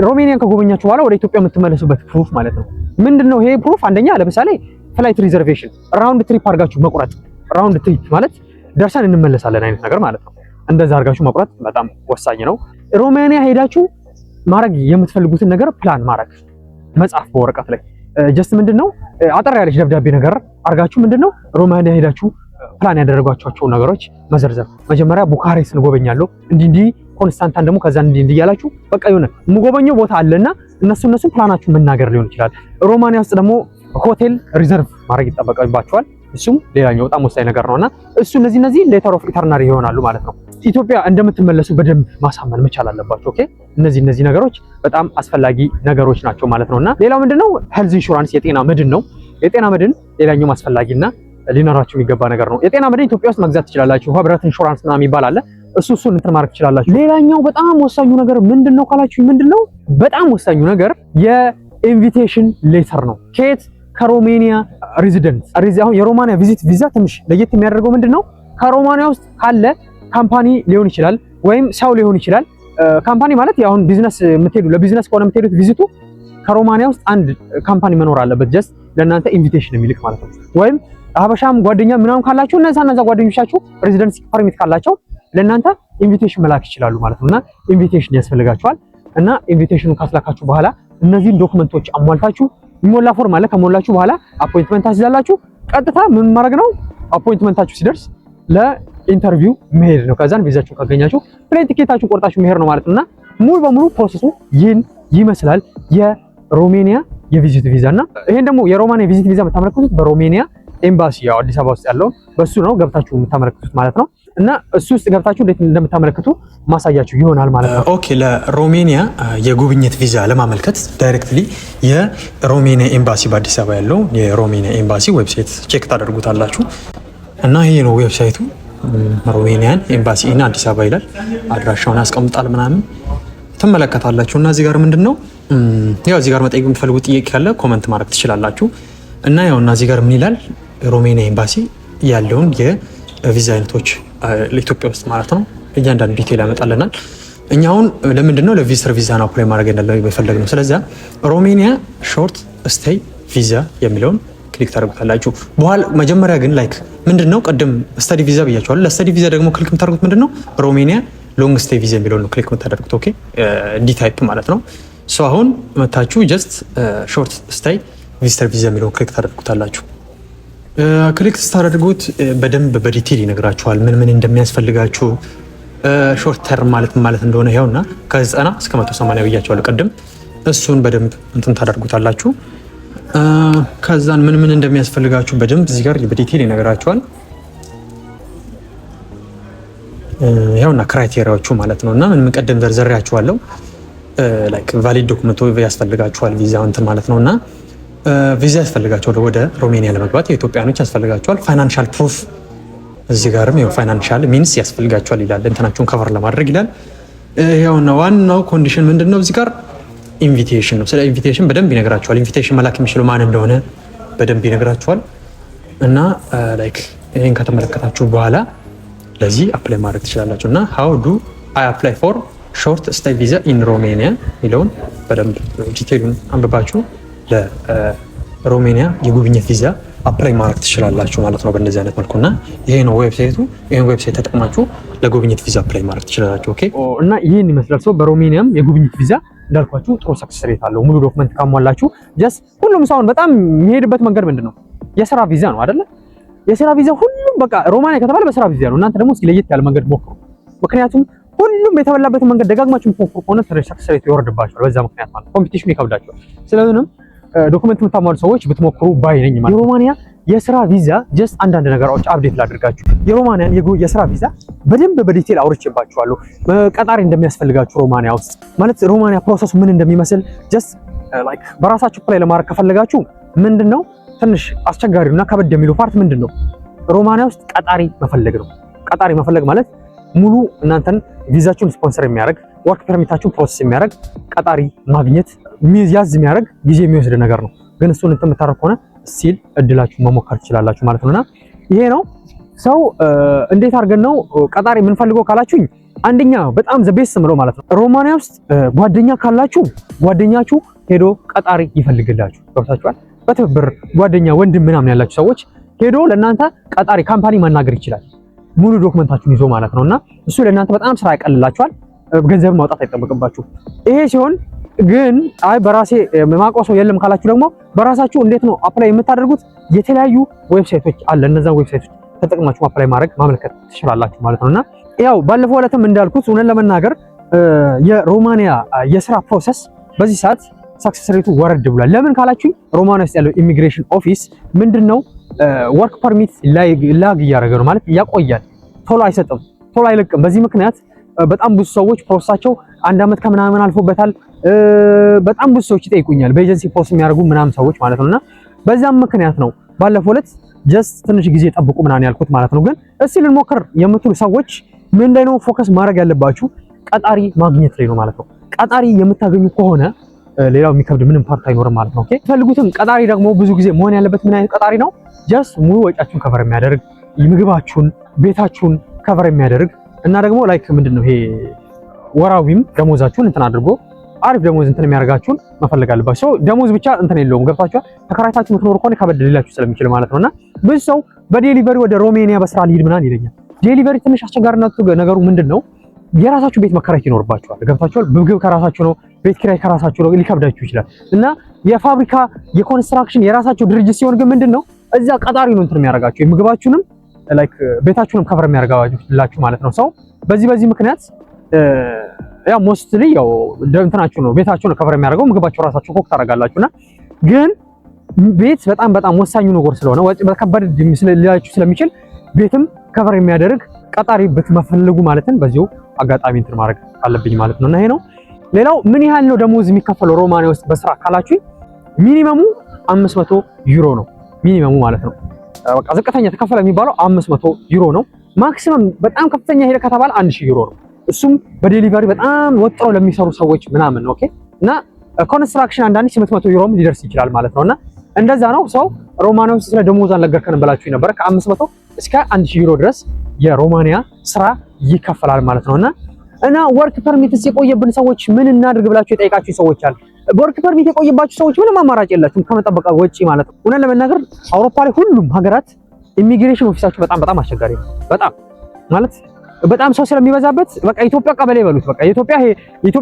ሮሜኒያን ከጎበኛችሁ በኋላ ወደ ኢትዮጵያ የምትመለሱበት ፕሩፍ ማለት ነው። ምንድነው ይሄ ፕሩፍ? አንደኛ ለምሳሌ ፍላይት ሪዘርቬሽን ራውንድ ትሪፕ አድርጋችሁ መቁረጥ። ራውንድ ትሪፕ ማለት ደርሰን እንመለሳለን አይነት ነገር ማለት ነው። እንደዛ አድርጋችሁ መቁረጥ በጣም ወሳኝ ነው። ሮሜኒያ ሄዳችሁ ማድረግ የምትፈልጉትን ነገር ፕላን ማድረግ፣ መጻፍ በወረቀት ላይ ጀስት ምንድነው አጠር ያለች ደብዳቤ ነገር አድርጋችሁ ምንድነው ሮማኒያ ሄዳችሁ ፕላን ያደረጓቸው ነገሮች መዘርዘር። መጀመሪያ ቡካሬስትን ጎበኛለሁ እንዲህ ኮንስታንታን ደግሞ ከዛ እንዲህ ያላችሁ በቃ የሆነ የምጎበኘው ቦታ አለና እነሱ ፕላናችሁ መናገር ሊሆን ይችላል። ሮማኒያ ውስጥ ደግሞ ሆቴል ሪዘርቭ ማድረግ ይጠበቅባችኋል። እሱም ሌላኛው በጣም ወሳኝ ነገር ነውና እነዚህ ሌተር ኦፍ ኢተርናሪ ይሆናሉ ማለት ነው። ኢትዮጵያ እንደምትመለሱ በደንብ ማሳመን መቻል አለባችሁ። ኦኬ እነዚህ ነገሮች በጣም አስፈላጊ ነገሮች ናቸው ማለት ነውና ሌላው ምንድነው ሄልዝ ኢንሹራንስ የጤና መድን ነው። የጤና መድን ሌላኛው አስፈላጊና ሊኖራችሁ የሚገባ ነገር ነው። የጤና መድን ኢትዮጵያ ውስጥ መግዛት ትችላላችሁ። ህብረት ኢንሹራንስ ምናምን ይባል አለ። እሱን እንትን ማድረግ ትችላላችሁ። ሌላኛው በጣም ወሳኙ ነገር ምንድነው ካላችሁ ምንድነው በጣም ወሳኙ ነገር የኢንቪቴሽን ሌተር ነው። ከየት? ከሮሜኒያ ሬዚደንት። አሁን የሮማኒያ ቪዚት ቪዛ ትንሽ ለየት የሚያደርገው ምንድነው ከሮማኒያ ውስጥ ካለ ካምፓኒ ሊሆን ይችላል ወይም ሰው ሊሆን ይችላል ካምፓኒ ማለት ያሁን ቢዝነስ የምትሄዱ ለቢዝነስ ከሆነ የምትሄዱት ቪዚቱ ከሮማኒያ ውስጥ አንድ ካምፓኒ መኖር አለበት ጀስት ለእናንተ ኢንቪቴሽን የሚልክ ማለት ነው። ወይም ሀበሻም ጓደኛ ምናምን ካላችሁ እነዛ ጓደኞቻችሁ ሬዚደንሲ ፐርሚት ካላቸው ለእናንተ ኢንቪቴሽን መላክ ይችላሉ ማለት ነውና ኢንቪቴሽን ያስፈልጋችኋል። እና ኢንቪቴሽኑን ካስላካችሁ በኋላ እነዚህን ዶክመንቶች አሟልታችሁ የሚሞላ ፎርም አለ። ከሞላችሁ በኋላ አፖይንትመንት ታስይዛላችሁ። ቀጥታ ምን ማድረግ ነው? አፖይንትመንታችሁ ሲደርስ ለኢንተርቪው መሄድ ነው። ከዛን ቪዛችሁን ካገኛችሁ ፕሌን ቲኬታችሁን ቆርጣችሁ መሄድ ነው ማለት ነውና ሙሉ በሙሉ ፕሮሰሱ ይህን ይመስላል የሮሜኒያ የቪዚት ቪዛ። እና ይሄን ደግሞ የሮማኒያ የቪዚት ቪዛ የምታመለክቱት በሮሜኒያ ኤምባሲ ያው አዲስ አበባ ውስጥ ያለው በሱ ነው ገብታችሁ የምታመለክቱት ማለት ነው። እና እሱ ውስጥ ገብታችሁ እንዴት እንደምታመለክቱ ማሳያችሁ ይሆናል ማለት ነው። ኦኬ ለሮሜኒያ የጉብኝት ቪዛ ለማመልከት ዳይሬክትሊ የሮሜኒያ ኤምባሲ በአዲስ አበባ ያለው የሮሜኒያ ኤምባሲ ዌብሳይት ቼክ ታደርጉታላችሁ። እና ይሄ ነው ዌብሳይቱ ሮሜኒያን ኤምባሲ እና አዲስ አበባ ይላል። አድራሻውን ያስቀምጣል ምናምን ትመለከታላችሁ። እና እዚህ ጋር ምንድነው ያው እዚህ ጋር መጠየቅ የምትፈልጉት ጥያቄ ካለ ኮመንት ማድረግ ትችላላችሁ። እና ያው እና እዚህ ጋር ምን ይላል ሮሜኒያ ኤምባሲ ያለውን የቪዛ አይነቶች ለኢትዮጵያ ውስጥ ማለት ነው እያንዳንዱ ዲቴል ያመጣልናል። እኛ አሁን ለምንድነው ለቪዚተር ቪዛ ነው አፕላይ ማድረግ የፈለግነው። ስለዚህ ሮሜኒያ ሾርት ስቴይ ቪዛ የሚለውን ክሊክ ታደርጉታላችሁ። በኋላ መጀመሪያ ግን ላይክ ምንድነው ቅድም ስተዲ ቪዛ ብያችኋለሁ። ለስተዲ ቪዛ ደግሞ ክሊክ የምታደርጉት ምንድነው ሮሜኒያ ሎንግ ስቴይ ቪዛ የሚለውን ነው ክሊክ የምታደርጉት። ኦኬ ዲ ታይፕ ማለት ነው። ሶ አሁን መታችሁ ጀስት ሾርት ስቴይ ቪዚተር ቪዛ የሚለውን ክሊክ ታደርጉታላችሁ። ክሊክ ስታደርጉት በደንብ በዲቴል ይነግራችኋል ምን ምን እንደሚያስፈልጋችሁ ሾርት ተርም ማለት እንደሆነ ይኸውና ከ90 እስከ 180 ብያችኋለሁ ቅድም። እሱን በደንብ እንትን ታደርጉታላችሁ። ከዛን ምን ምን እንደሚያስፈልጋችሁ በደንብ እዚህ ጋር በዲቴል ይነግራችኋል። ይኸውና ክራይቴሪያዎቹ ማለት ነውና ምን ምን ቀደም ዘርዝሬያችኋለሁ። ላይክ ቫሊድ ዶክመንቶ ያስፈልጋችኋል ቪዛ እንትን ማለት ነውና ቪዛ ያስፈልጋቸዋል ወደ ሮሜኒያ ለመግባት የኢትዮጵያኖች ያስፈልጋቸዋል። ፋይናንሻል ፕሩፍ እዚህ ጋርም ያው ፋይናንሻል ሚንስ ያስፈልጋቸዋል ይላል። እንትናቸውን ከቨር ለማድረግ ይላል። ያውና ዋናው ኮንዲሽን ምንድነው እዚህ ጋር ኢንቪቴሽን ነው። ስለ ኢንቪቴሽን በደንብ ይነግራቸዋል። ኢንቪቴሽን መላክ የሚችለው ማን እንደሆነ በደንብ ይነግራቸዋል። እና ላይክ ይሄን ከተመለከታችሁ በኋላ ለዚህ አፕላይ ማድረግ ትችላላችሁ። እና ሃው ዱ አይ አፕላይ ፎር ሾርት ስቴይ ቪዛ ኢን ሮሜኒያ የሚለውን በደንብ ዲቴሉን አንብባችሁ ለሮሜኒያ የጉብኝት ቪዛ አፕላይ ማድረግ ትችላላችሁ ማለት ነው በእንደዚህ አይነት መልኩ። እና ይሄ ነው ዌብሳይቱ። ይሄን ዌብሳይት ተጠቅማችሁ ለጉብኝት ቪዛ አፕላይ ማድረግ ትችላላችሁ። ኦኬ እና ይሄን ይመስላል። ሰው በሮሜኒያም የጉብኝት ቪዛ እንዳልኳችሁ ጥሩ ሰክሰስ ሬት አለው። ሙሉ ዶክመንት ካሟላችሁ ጀስት ሁሉም ሰው በጣም የሚሄድበት መንገድ ምንድነው የስራ ቪዛ ነው አይደለ? የስራ ቪዛ ሁሉም በቃ ሮማኒያ ከተባለ በስራ ቪዛ ነው። እናንተ ደግሞ እስኪ ለየት ያለ መንገድ ሞክሩ። ምክንያቱም ሁሉም የተበላበትን መንገድ ደጋግማችሁ ሞክሩ ከሆነ ሰክሰስ ሬት ይወርድባችኋል። በዛ ምክንያት ማለት ኮምፒቲሽኑ ይከብዳችኋል። ስለዚህ ዶክመንት የምታሟሉ ሰዎች ብትሞክሩ ባይ ነኝ ማለት። የሮማኒያ የስራ ቪዛ ጀስት አንዳንድ ነገሮች አፕዴት ላድርጋችሁ። የሮማኒያን የስራ ቪዛ በደንብ በዲቴል አውርቼባችኋለሁ። ቀጣሪ እንደሚያስፈልጋችሁ ሮማኒያ ውስጥ ማለት ሮማኒያ ፕሮሰሱ ምን እንደሚመስል ጀስት ላይክ በራሳችሁ ፕላይ ለማድረግ ከፈለጋችሁ ምንድነው ትንሽ አስቸጋሪውና ከበድ የሚለው ፓርት ምንድነው ሮማኒያ ውስጥ ቀጣሪ መፈለግ ነው። ቀጣሪ መፈለግ ማለት ሙሉ እናንተን ቪዛችሁን ስፖንሰር የሚያደርግ ወርክ ፐርሚታችሁን ፕሮሰስ የሚያደርግ ቀጣሪ ማግኘት ያዝ የሚያደርግ ጊዜ የሚወስድ ነገር ነው። ግን እሱን እንትን የምታደርግ ከሆነ ሲል እድላችሁ መሞከር ትችላላችሁ ማለት ነውና ይሄ ነው ሰው እንዴት አድርገን ነው ቀጣሪ የምንፈልገው ካላችሁኝ፣ አንደኛ በጣም ዘቤስ ምለው ማለት ነው ሮማኒያ ውስጥ ጓደኛ ካላችሁ ጓደኛችሁ ሄዶ ቀጣሪ ይፈልግላችሁ። ገብታችኋል? በትብብር ጓደኛ ወንድም ምናምን ያላችሁ ሰዎች ሄዶ ለእናንተ ቀጣሪ ካምፓኒ ማናገር ይችላል ሙሉ ዶክመንታችሁን ይዞ ማለት ነውና እሱ ለእናንተ በጣም ስራ ያቀልላችኋል። ገንዘብ ማውጣት አይጠበቅባችሁ። ይሄ ሲሆን ግን አይ በራሴ ማቆሶ የለም ካላችሁ ደግሞ በራሳችሁ እንዴት ነው አፕላይ የምታደርጉት? የተለያዩ ዌብሳይቶች አለ። እነዛ ዌብሳይቶች ተጠቅማችሁ አፕላይ ማድረግ ማመልከት ትችላላችሁ ማለት ነውና ያው ባለፈው ዕለትም እንዳልኩት እውነት ለመናገር የሮማኒያ የስራ ፕሮሰስ በዚህ ሰዓት ሰክሰስ ሬቱ ወረድ ብሏል። ለምን ካላችሁ ሮማኒያ ውስጥ ያለው ኢሚግሬሽን ኦፊስ ምንድነው ወርክ ፐርሚት ላግ እያደረገ ነው ማለት ያቆያል። ቶሎ አይሰጥም፣ ቶሎ አይለቅም። በዚህ ምክንያት በጣም ብዙ ሰዎች ፕሮሰሳቸው 1 ዓመት ከምናምን አልፎበታል። በጣም ብዙ ሰዎች ይጠይቁኛል በኤጀንሲ ፖስት የሚያደርጉ ምናምን ሰዎች ማለት ነውና በዛም ምክንያት ነው ባለፈው ዕለት ጀስት ትንሽ ጊዜ ጠብቁ ምናምን ያልኩት ማለት ነው። ግን እስቲ ልንሞክር የምትሉ ሰዎች ምን ላይ ነው ፎከስ ማድረግ ያለባችሁ? ቀጣሪ ማግኘት ላይ ነው ማለት ነው። ቀጣሪ የምታገኙ ከሆነ ሌላው የሚከብድ ምንም ፓርት አይኖርም ማለት ነው። ኦኬ ፈልጉትም። ቀጣሪ ደግሞ ብዙ ጊዜ መሆን ያለበት ምን አይነት ቀጣሪ ነው? ጀስት ሙሉ ወጫችሁን ከቨር የሚያደርግ ምግባችሁን፣ ቤታችሁን ከቨር የሚያደርግ እና ደግሞ ላይክ ምንድነው ይሄ ወራዊም ደሞዛችሁን እንትን አድርጎ አሪፍ ደሞዝ እንትን የሚያደርጋችሁን መፈለግ አለባችሁ። ደሞዝ ብቻ እንትን የለውም ገብታችኋል። ተከራይታችሁ የምትኖሩ ከሆነ ከበድ ሊላችሁ ስለሚችል ማለት ነውና ብዙ ሰው በዴሊቨሪ ወደ ሮሜኒያ በስራ ሊሄድ ምናምን ይለኛል። ዴሊቨሪ ትንሽ አስቸጋሪነቱ ነገሩ ምንድነው? የራሳችሁ ቤት መከራየት ይኖርባችኋል። ገብታችኋል። ምግብ ከራሳችሁ ነው፣ ቤት ኪራይ ከራሳችሁ ነው፣ ሊከብዳችሁ ይችላል። እና የፋብሪካ የኮንስትራክሽን የራሳችሁ ድርጅት ሲሆን ግን ምንድነው እዛ ቀጣሪ ነው እንትን የሚያደርጋችሁ የምግባችሁንም ላይክ ቤታችሁንም ከቨር የሚያደርጋችሁ ማለት ነው። ሰው በዚህ ምክንያት ያው ሞስትሊ ያው እንትናችሁ ነው ቤታችሁ ነው ከቨር የሚያደርገው፣ ምግባችሁ ራሳችሁ ኮክ ታደርጋላችሁና ግን ቤት በጣም ወሳኙ ነገር ስለሆነ ወጪ በከባድ ሊላችሁ ስለሚችል ቤትም ከቨር የሚያደርግ ቀጣሪ ብትፈልጉ ማለትን በዚሁ አጋጣሚ እንትን ማድረግ አለብኝ ማለት ነው። እና ይሄ ነው። ሌላው ምን ያህል ነው ደሞዝ የሚከፈለው ሮማኒያ ውስጥ በስራ ካላችሁ ሚኒመሙ 500 ዩሮ ነው። ሚኒመሙ ማለት ነው። በቃ ዝቅተኛ ተከፈለ የሚባለው 500 ዩሮ ነው። ማክሲመም በጣም ከፍተኛ ሄደ ከተባለ 1000 ዩሮ ነው። እሱም በዴሊቨሪ በጣም ወጥረው ለሚሰሩ ሰዎች ምናምን ነው። ኦኬ። እና ኮንስትራክሽን አንዳንዴ 800 ዩሮም ሊደርስ ይችላል ማለት ነውና እንደዛ ነው። ሰው ሮማኒያ ውስጥ ስለ ደሞዝ አልነገርከንም ብላችሁ ነበር። ከ500 እስከ 1000 ዩሮ ድረስ የሮማኒያ ስራ ይከፈላል ማለት ነውና እና ወርክ ፐርሚትስ የቆየብን ሰዎች ምን እናድርግ ብላችሁ የጠየቃችሁ ሰዎች አሉ። ወርክ ፐርሚት የቆየባችሁ ሰዎች ምንም አማራጭ የላችሁም ከመጠበቅ ወጪ ማለት ነው። እውነት ለመናገር አውሮፓ ላይ ሁሉም ሀገራት ኢሚግሬሽን ኦፊሳቸው በጣም አስቸጋሪ ነው። በጣም ሰው ስለሚበዛበት በቃ ኢትዮጵያ ቀበሌ በሉት በቃ ኢትዮጵያ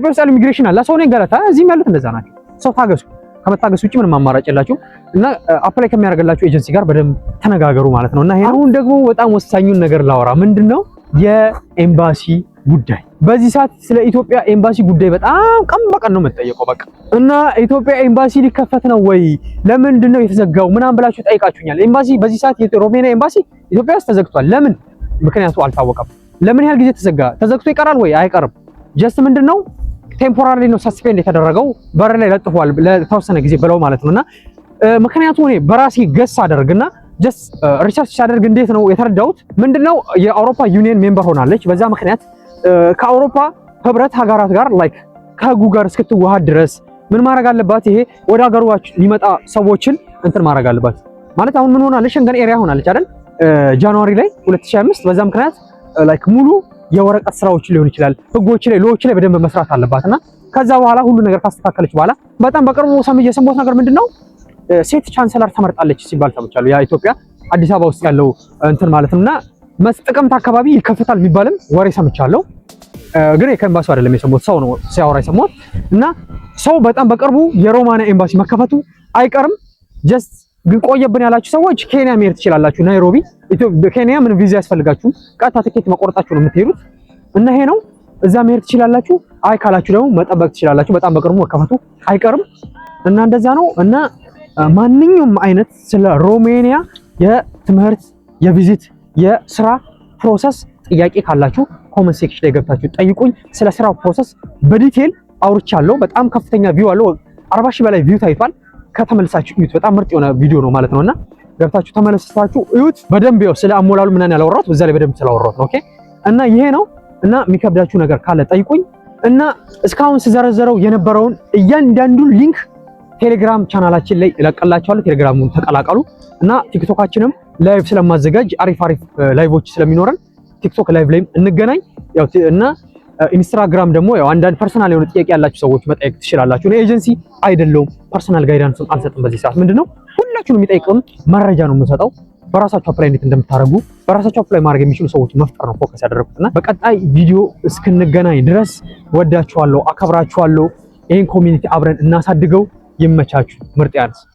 ውስጥ ያለው ኢሚግሬሽን አለ ሰው ነው ገለታ እዚህም ያሉት እንደዛ ናቸው። ሰው ታገሱ። ከመታገሱ ውጪ ምንም አማራጭ የላችሁም እና አፕላይ ከሚያደርግላችሁ ኤጀንሲ ጋር በደንብ ተነጋገሩ ማለት ነው። እና አሁን ደግሞ በጣም ወሳኙን ነገር ላወራ ምንድነው የኤምባሲ ጉዳይ። በዚህ ሰዓት ስለ ኢትዮጵያ ኤምባሲ ጉዳይ በጣም ቀን በቀን ነው የምትጠየቀው በቃ። እና ኢትዮጵያ ኤምባሲ ሊከፈት ነው ወይ ለምንድን ነው የተዘጋው ምናምን ብላችሁ ጠይቃችሁኛል። ኤምባሲ በዚህ ሰዓት የሮሜኒያ ኤምባሲ ኢትዮጵያ ውስጥ ተዘግቷል። ለምን ምክንያቱ አልታወቀም። ለምን ያህል ጊዜ ተዘግቶ ይቀራል ወይ አይቀርም? ጀስት ምንድነው ቴምፖራሪ ነው ሰስፔንድ የተደረገው በር ላይ ለጥፏል ለተወሰነ ጊዜ ብለው ማለት ነውና ምክንያቱ እኔ በራሴ ገስ አደርግና ጀስት ሪሰርች ሳደርግ እንዴት ነው የተረዳሁት ምንድነው የአውሮፓ ዩኒየን ሜምበር ሆናለች። በዛ ምክንያት ከአውሮፓ ህብረት ሀገራት ጋር ላይክ ከህጉ ጋር እስክትዋሃድ ድረስ ምን ማድረግ አለባት? ይሄ ወደ ሀገሯች ሊመጣ ሰዎችን እንትን ማድረግ አለባት ማለት። አሁን ምን ሆናለች? ሸንገን ኤሪያ ሆናለች አይደል? ጃንዋሪ ላይ 2025 በዛ ምክንያት ላይክ ሙሉ የወረቀት ስራዎች ሊሆን ይችላል ህጎች ላይ ሎዎች ላይ በደንብ መስራት አለባትና ከዛ በኋላ ሁሉ ነገር ካስተካከለች በኋላ በጣም በቅርቡ የሰማሁት ነገር ምንድነው ሴት ቻንሰለር ተመርጣለች ሲባል ሰምቻለሁ። ያ ኢትዮጵያ አዲስ አበባ ውስጥ ያለው እንትን ማለት ነውና ጥቅምት አካባቢ ይከፈታል የሚባልም ወሬ ሰምቻለሁ። ግን ከኤምባሲው አይደለም የሰማሁት ሰው ነው ሲያወራ የሰማሁት። እና ሰው በጣም በቅርቡ የሮማኒያ ኤምባሲ መከፈቱ አይቀርም። ጀስት ግን ቆየብን ያላችሁ ሰዎች ኬንያ መሄድ ትችላላችሁ። ናይሮቢ ኬንያ ምን ቪዛ ያስፈልጋችሁ ቀጥታ ትኬት መቆረጣችሁ ነው የምትሄዱት። እና ይሄ ነው እዛ መሄድ ትችላላችሁ። አይ ካላችሁ ደግሞ መጠበቅ ትችላላችሁ። በጣም በቅርቡ መከፈቱ አይቀርም እና እንደዛ ነው። እና ማንኛውም አይነት ስለ ሮሜኒያ የትምህርት የቪዚት የስራ ፕሮሰስ ጥያቄ ካላችሁ ኮመንት ሴክሽን ላይ ገብታችሁ ጠይቁኝ። ስለ ስራው ፕሮሰስ በዲቴል አውርቻለሁ። በጣም ከፍተኛ ቪው አለው። 40,000 በላይ ቪው ታይቷል። ከተመለሳችሁ እዩት። በጣም ምርጥ የሆነ ቪዲዮ ነው ማለት ነውና ገብታችሁ ተመለሳችሁ እዩት። በደንብ ያው ስለ አሞላሉ ምናምን ያላወራሁት በዛ ላይ በደንብ ስላወራሁት ነው። ኦኬ። እና ይሄ ነው። እና የሚከብዳችሁ ነገር ካለ ጠይቁኝ። እና እስካሁን ስዘረዘረው የነበረውን እያንዳንዱን ሊንክ ቴሌግራም ቻናላችን ላይ እለቅላችኋለሁ። ቴሌግራሙን ተቀላቀሉ። እና ቲክቶካችንም ላይቭ ስለማዘጋጅ አሪፍ ላይቮች ስለሚኖረን ቲክቶክ ላይቭ ላይም እንገናኝ። ያው እና ኢንስታግራም ደግሞ ያው አንዳንድ ፐርሰናል የሆነ ጥያቄ ያላችሁ ሰዎች መጠየቅ ትችላላችሁ። እኔ ኤጀንሲ አይደለሁም፣ ፐርሰናል ጋይዳንስም አልሰጥም። በዚህ ሰዓት ምንድነው ሁላችሁንም የሚጠይቅም መረጃ ነው የምሰጠው። በራሳችሁ አፕላይ እንዴት እንደምታደርጉ በራሳችሁ አፕላይ ማድረግ የሚችሉ ሰዎች መፍጠር ነው ፎከስ ያደረኩትና በቀጣይ ቪዲዮ እስክንገናኝ ድረስ ወዳችኋለሁ፣ አከብራችኋለሁ። ይሄን ኮሚኒቲ አብረን እናሳድገው። ይመቻችሁ። ምርጥ ያንስ